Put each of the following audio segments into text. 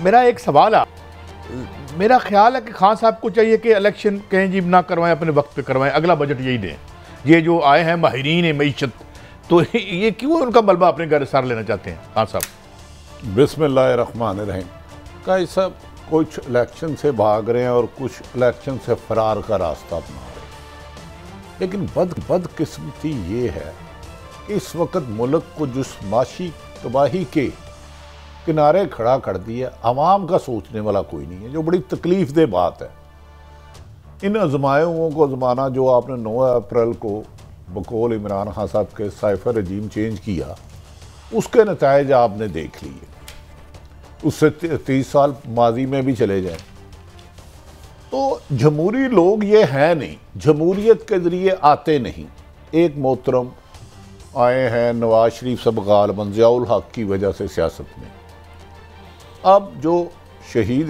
मेरा एक सवाल है, मेरा ख्याल है कि खान साहब को चाहिए कि इलेक्शन कहीं जी ना करवाएं, अपने वक्त पे करवाएं, अगला बजट यही दें। ये जो आए हैं माहिरीन मईशत, तो ये क्यों उनका मलबा अपने घर सार लेना चाहते हैं खान साहब? बिस्मिल्लाहिर्रहमानिर्रहीम। का सब कुछ इलेक्शन से भाग रहे हैं और कुछ इलेक्शन से फरार का रास्ता अपना रहे हैं, लेकिन बदकिस्मती ये है कि इस वक्त मुल्क को जिस माशी तबाही के किनारे खड़ा कर दिया, अवाम का सोचने वाला कोई नहीं है, जो बड़ी तकलीफ दे बात है। इन आजमाइयों को आजमाना जो आपने 9 अप्रैल को बकौल इमरान खान साहब के साइफर रजीम चेंज किया, उसके नतायज आपने देख लिए। उससे 30 साल माजी में भी चले जाए तो जमहूरी लोग ये हैं नहीं, जमहूरियत के ज़रिए आते नहीं। एक मोहतरम आए हैं नवाज शरीफ सब गालिबन ज़ियाउल हक की वजह से सियासत में। अब जो शहीद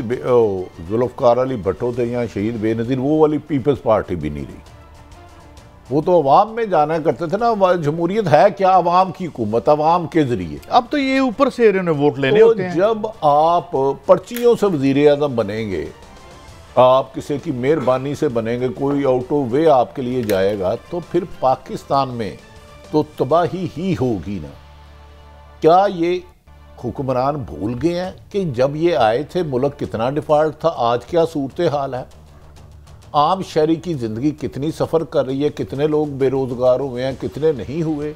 जुल्फ़िकार अली भट्टो थे या शहीद बेनज़ीर, वो वाली पीपल्स पार्टी भी नहीं रही। वो तो अवाम में जाना करते थे ना। जमहूरियत है क्या? अवाम की हुकूमत, अवाम के जरिए। अब तो ये ऊपर से इन्होंने वोट लेने होते हैं। जब आप पर्चियों से वज़ीर आज़म बनेंगे, आप किसी की मेहरबानी से बनेंगे, कोई आउट ऑफ वे आपके लिए जाएगा, तो फिर पाकिस्तान में तो तबाही ही होगी ना। क्या ये हुक्मरान भूल गए हैं कि जब ये आए थे मुल्क कितना डिफॉल्ट था, आज क्या सूरत हाल है? आम शहरी की ज़िंदगी कितनी सफ़र कर रही है, कितने लोग बेरोज़गार हुए हैं, कितने नहीं हुए।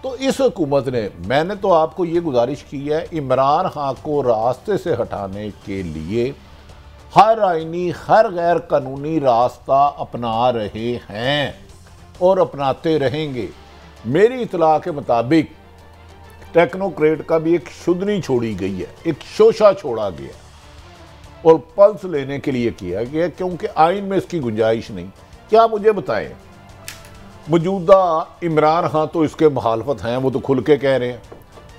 तो इस हुकूमत ने, मैंने तो आपको ये गुजारिश की है, इमरान खान को रास्ते से हटाने के लिए हर आइनी हर गैर कानूनी रास्ता अपना रहे हैं और अपनाते रहेंगे। मेरी इतला के मुताबिक टेक्नोक्रेट का भी एक शुद्धनी छोड़ी गई है, एक शोशा छोड़ा गया और पल्स लेने के लिए किया गया, क्योंकि आइन में इसकी गुंजाइश नहीं। क्या मुझे बताएं, मौजूदा इमरान खान तो इसके मुखालफत हैं, वो तो खुल के कह रहे हैं,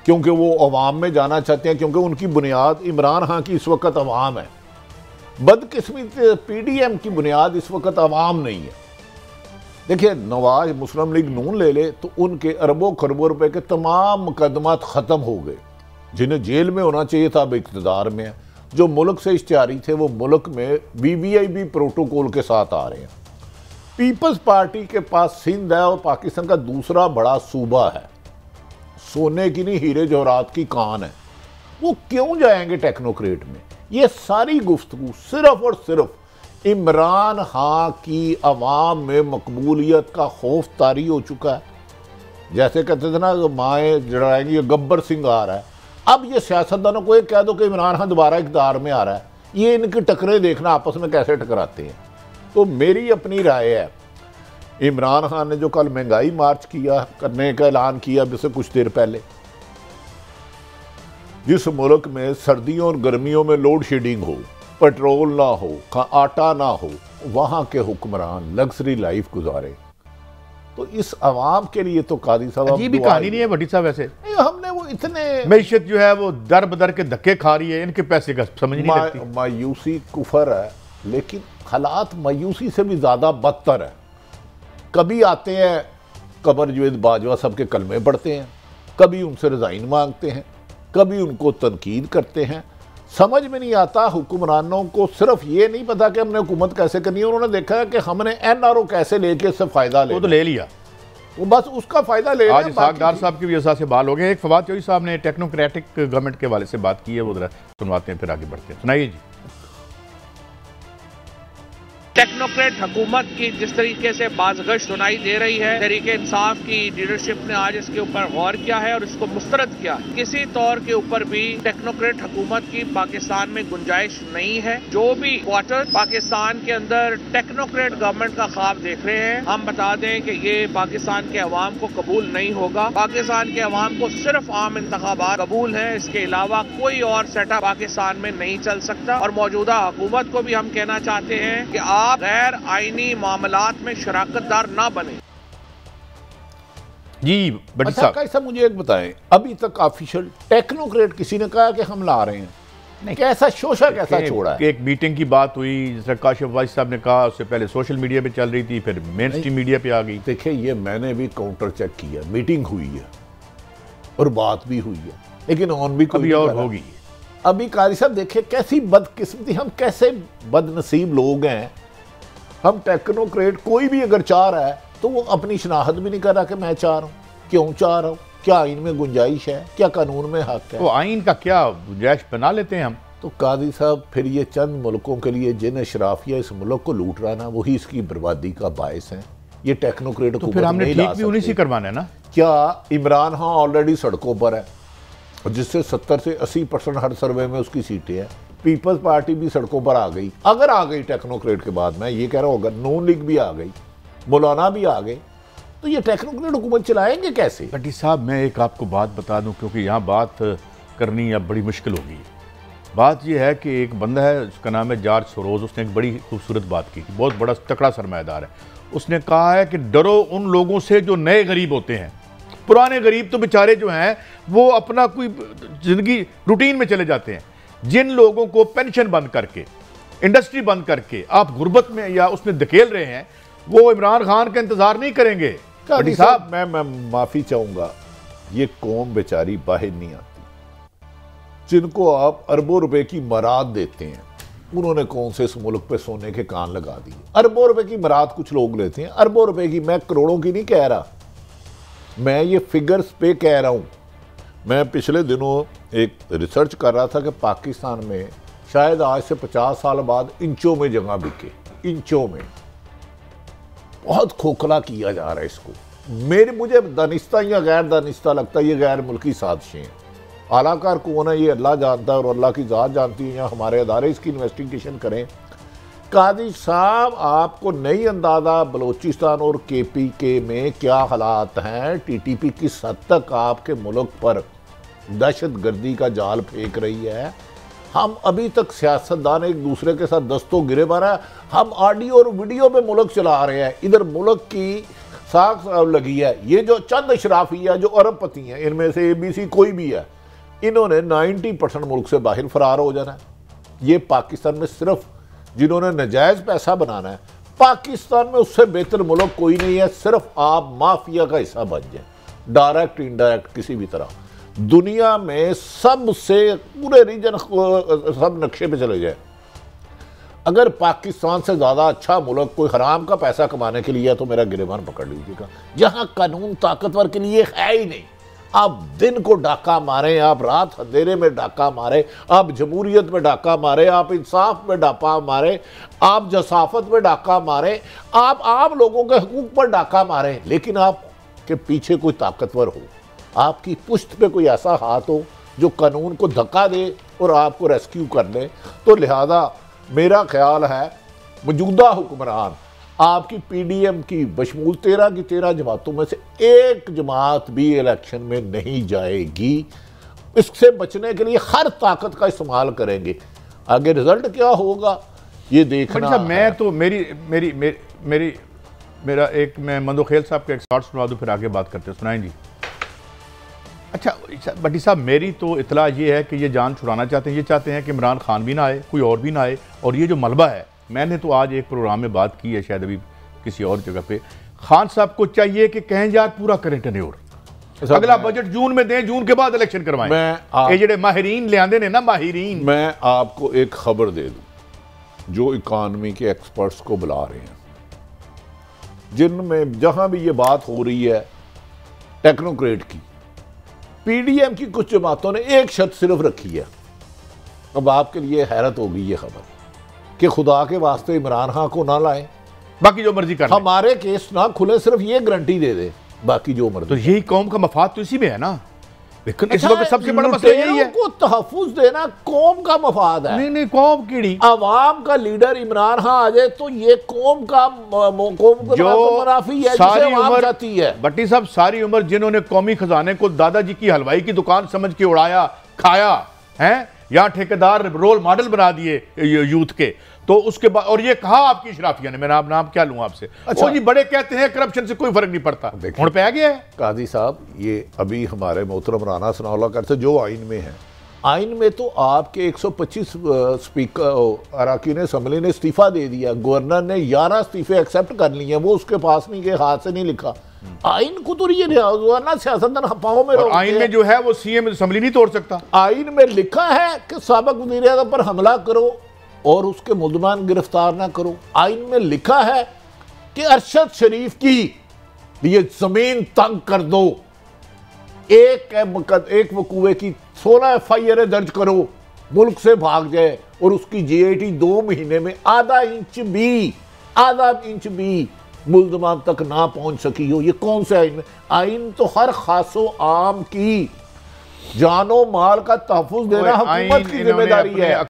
क्योंकि वो अवाम में जाना चाहते हैं, क्योंकि उनकी बुनियाद इमरान खान की इस वक्त अवाम है। बदकिस्मती से PDM की बुनियाद इस वक्त अवाम नहीं है। देखिए, नवाज मुस्लिम लीग नून ले ले तो उनके अरबों खरबों रुपए के तमाम मुकदमात ख़त्म हो गए, जिन्हें जेल में होना चाहिए था अब इक़्तिदार में है। जो मुल्क से इश्तिहारी थे वो मुल्क में VVIP प्रोटोकॉल के साथ आ रहे हैं। पीपल्स पार्टी के पास सिंध है और पाकिस्तान का दूसरा बड़ा सूबा है, सोने की नहीं हीरे जवाहरात की कान है। वो क्यों जाएंगे टेक्नोक्रेट में? ये सारी गुफ्तगू सिर्फ और सिर्फ इमरान खान की अवाम में मकबूलियत का खौफ तारी हो चुका है। जैसे कहते थे ना, माएँ जड़ाएंगी, गब्बर सिंह आ रहा है। अब ये सियासतदानों को ये कह दो कि इमरान खान दोबारा इक़्तिदार में आ रहा है, ये इनकी टकरें देखना आपस में कैसे टकराते हैं। तो मेरी अपनी राय है, इमरान खान ने जो कल महंगाई मार्च किया करने का ऐलान किया इससे कुछ देर पहले, जिस मुल्क में सर्दियों और गर्मियों में लोड शेडिंग हो, पेट्रोल ना हो, आटा ना हो, वहाँ के हुक्मरान लग्जरी लाइफ गुजारे, तो इस अवाम के लिए तो कादी साहब अजीब कहानी नहीं है भट्टी साहब। वैसे हमने वो इतने मैशत जो है वो दर बदर के धक्के खा रही है, इनके पैसे का समझ नहीं लगती। मायूसी कुफर है, लेकिन हालात मायूसी से भी ज़्यादा बदतर है। कभी आते हैं कमर जवेद बाजवा साहब के कलमे पढ़ते हैं, कभी उनसे रिज़ाइन मांगते हैं, कभी उनको तनकीद करते हैं। समझ में नहीं आता, हुक्मरानों को सिर्फ ये नहीं पता कि हमने हुकूमत कैसे करनी है, उन्होंने देखा है कि हमने NRO कैसे लेके इससे फ़ायदा ले, वो तो ले लिया, वो बस उसका फ़ायदा ले। आज सागदार साहब की वजह से बाल हो गए। एक फवाद चौधरी साहब ने टेक्नोक्रेटिक गवर्नमेंट के वाले से बात की है, वो जरा सुनवाते हैं फिर आगे बढ़ते हैं। सुनाइए जी। टेक्नोक्रेट हुकूमत की जिस तरीके से बाज़गश सुनाई दे रही है, तहरीके इंसाफ की लीडरशिप ने आज इसके ऊपर गौर किया है और इसको मुस्तरद किया। किसी तौर के ऊपर भी टेक्नोक्रेट हुकूमत की पाकिस्तान में गुंजाइश नहीं है। जो भी क्वार्टर पाकिस्तान के अंदर टेक्नोक्रेट गवर्नमेंट का ख्वाब देख रहे हैं, हम बता दें कि ये पाकिस्तान के अवाम को कबूल नहीं होगा। पाकिस्तान के अवाम को सिर्फ आम इंतखाबात कबूल है, इसके अलावा कोई और सेटअप पाकिस्तान में नहीं चल सकता। और मौजूदा हुकूमत को भी हम कहना चाहते हैं कि आप गैर आईनी मामलात में शराकतदार ना बने। जी बड़ी अच्छा, साहब कैसा मुझे एक बताएं, अभी तक ऑफिशियल टेक्नोक्रेट किसी ने कहा कि हम ला रहे हैं? नहीं, कैसा शोशा कैसा छोड़ा है? एक मीटिंग की बात हुई, जिस काशिफ वाइज साहब ने कहा, उससे पहले सोशल मीडिया पे चल रही थी, फिर मेन स्ट्रीम मीडिया पे आ गई। देखिए, ये मैंने भी काउंटर चेक किया, मीटिंग हुई है और बात भी हुई है, लेकिन ऑन भी कभी और होगी। अभी कारी साहब देखे कैसी बदकिस्मती, हम कैसे बदनसीब लोग हैं। हम टेक्नोक्रेट, कोई भी अगर चाह रहा है तो वो अपनी शनाख्त भी नहीं कर रहा कि मैं चाह रहा हूँ, क्यों चाह रहा हूँ, क्या आइन में गुंजाइश है, क्या कानून में हक है। तो आइन का क्या गुंजाइश बना लेते हैं हम। तो कादी साहब फिर ये चंद मुल्कों के लिए जिन अशराफिया इस मुल्क को लूट रहा ना, वही इसकी बर्बादी का बायस है। ये टेक्नोक्रेट तो फिर हमने ठीक भी उन्हीं से करवाना है ना। क्या इमरान खान ऑलरेडी सड़कों पर है, जिससे 70 से 80% हर सर्वे में उसकी सीटें हैं। पीपल्स पार्टी भी सड़कों पर आ गई, अगर आ गई टेक्नोक्रेट के बाद, मैं ये कह रहा हूँ अगर नून लीग भी आ गई, मौलाना भी आ गए, तो ये टेक्नोक्रेट हुकूमत चलाएंगे कैसे। भट्टी साहब मैं एक आपको बात बता दूं, क्योंकि यहाँ बात करनी अब बड़ी मुश्किल होगी। बात यह है कि एक बंदा है, उसका नाम है जॉर्ज सोरोस, उसने एक बड़ी खूबसूरत बात की, बहुत बड़ा तकड़ा सरमायादार है। उसने कहा है कि डरो उन लोगों से जो नए गरीब होते हैं। पुराने गरीब तो बेचारे जो हैं वो अपना कोई ज़िंदगी रूटीन में चले जाते हैं। जिन लोगों को पेंशन बंद करके, इंडस्ट्री बंद करके आप गुर्बत में या उसमें धकेल रहे हैं, वो इमरान खान का इंतजार नहीं करेंगे। भट्टी साहब मैं माफ़ी चाहूँगा, ये कौम बेचारी बाहर नहीं आती। जिनको आप अरबों रुपए की मराद देते हैं, उन्होंने कौन से इस मुल्क पे सोने के कान लगा दिए। अरबों रुपए की मराद कुछ लोग लेते हैं, अरबों रुपए की, मैं करोड़ों की नहीं कह रहा, मैं ये फिगर्स पे कह रहा हूँ। मैं पिछले दिनों एक रिसर्च कर रहा था कि पाकिस्तान में शायद आज से 50 साल बाद इंचों में जगह बिके, इंचों में। बहुत खोखला किया जा रहा है इसको। मुझे दानिस्ता या गैर दानिस्ता लगता है ये गैर मुल्की साजिशें हैं। आलाकार कौन है ये अल्लाह जानता है और अल्लाह की ज़ात जानती है, या हमारे अदारे इसकी इन्वेस्टिगेशन करें। कादी साहब आपको नहीं अंदाज़ा बलोचिस्तान और KPK में क्या हालात हैं। TTP किस हद तक आपके मुल्क पर दहशत गर्दी का जाल फेंक रही है। हम अभी तक सियासतदान एक दूसरे के साथ दस्तों गिरे मारा, हम ऑडियो और वीडियो में मुल्क चला रहे हैं, इधर मुल्क की साख लगी है। ये जो चंद अशराफिया जो अरबपति हैं, इनमें से ABC कोई भी है, इन्होंने 90% मुल्क से बाहर फरार हो जाना है। ये पाकिस्तान में सिर्फ जिन्होंने नजायज़ पैसा बनाना है, पाकिस्तान में उससे बेहतर मुल्क कोई नहीं है। सिर्फ आप माफिया का हिस्सा बन जाए, डायरेक्ट इनडायरेक्ट किसी भी तरह। दुनिया में सबसे पूरे रीजन सब नक्शे पे चले जाए, अगर पाकिस्तान से ज़्यादा अच्छा मुल्क कोई हराम का पैसा कमाने के लिए है तो मेरा गिरेबान पकड़ लीजिएगा। जहाँ कानून ताकतवर के लिए है ही नहीं। आप दिन को डाका मारें, आप रात अंधेरे में डाका मारें, आप जमहूरियत में डाका मारें, आप इंसाफ में डाका मारें, आप जसाफत में डाका मारें, आप आम लोगों के हकूक पर डाका मारें, लेकिन आपके पीछे कोई ताकतवर हो, आपकी पुश्त पे कोई ऐसा हाथ हो जो कानून को धक्का दे और आपको रेस्क्यू कर ले। तो लिहाजा मेरा ख्याल है मौजूदा हुक्मरान आपकी PDM की बशमूल 13 की 13 जमातों में से एक जमात भी इलेक्शन में नहीं जाएगी। इससे बचने के लिए हर ताकत का इस्तेमाल करेंगे। आगे रिजल्ट क्या होगा ये देखना है। मैं तो मेरा एक, मैं मंदो खेल साहब का एक शॉर्ट सुना दूं, फिर आगे बात करते हैं। सुनाएं जी। अच्छा भट्टी साहब, मेरी तो इतला ये है कि ये जान छुड़ाना चाहते हैं। ये चाहते हैं कि इमरान खान भी ना आए, कोई और भी ना आए। और ये जो मलबा है, मैंने तो आज एक प्रोग्राम में बात की है, शायद अभी किसी और जगह पे, खान साहब को चाहिए कि कहें यार पूरा करें टेन्योर, अगला बजट जून में दें, जून के बाद इलेक्शन करवाएं। ये जेडे माहिरीन ले आंदे ने ना, माहिरीन। मैं आपको एक खबर दे दूं, जो इकॉनमी के एक्सपर्ट्स को बुला रहे हैं, जिनमें जहां भी ये बात हो रही है टेक्नोक्रेट की, PDM की कुछ जमातों ने एक शर्त सिर्फ रखी है। अब आपके लिए हैरत होगी ये खबर कि खुदा के वास्ते इमरान खान को ना लाए, बाकी जो मर्जी कर, हमारे केस ना खुले, सिर्फ ये गारंटी दे दे, बाकी जो मर्जी। तो यही कौम का मफाद तो इसी में है ना। लेकिन इस वक्त सबसे बड़ा मसला यही है को तहफ्फुज़ देना कौम का मफाद है। नहीं कौम कीड़ी, अवाम का लीडर इमरान खान आ जाए तो ये कौम का मुनाफी है, सारी उम्र जाती है। भट्टी साहब सारी उम्र जिन्होंने कौमी खजाने को दादाजी की हलवाई की दुकान समझ के उड़ाया खाया है, या ठेकेदार रोल मॉडल बना दिए यूथ के, तो उसके बाद और ये कहा आपकी इशराफिया ने, मैं नाम क्या लूं आपसे। अच्छा जी, बड़े कहते हैं करप्शन से कोई फर्क नहीं पड़ता, हुण पे आ गया है। काजी साहब, ये अभी हमारे मोहतरम राना सनाउल्लाह करते जो आइन में है, आइन में तो आपके 125 स्पीकर अराकीन असम्बली ने इस्तीफा दे दिया, गवर्नर ने 11 इस्तीफे एक्सेप्ट कर लिए हैं, वो उसके पास नहीं गए, हाथ से नहीं लिखा। आइन को तो ये रोजाना सियासतदान खपाओं में और आइन में जो है वो सीएम असेंबली नहीं तोड़ सकता। आइन में लिखा है कि साबिक वज़ीर आज़म पर हमला करो और उसके मुल्ज़मान गिरफ्तार ना करो। आइन में लिखा है कि अरशद शरीफ की ये जमीन तंग कर दो, एक वकूए की 16 FIR दर्ज करो, मुल्क से भाग जाए और उसकी GIT 2 महीने में आधा इंच भी मुल्ज़मान तक ना पहुंच सकी हो। ये कौन से आइन? आइन तो हर खासो आम की जानो माल का तहफ़्फ़ुज़ देना हुकूमत की जिम्मेदारी है।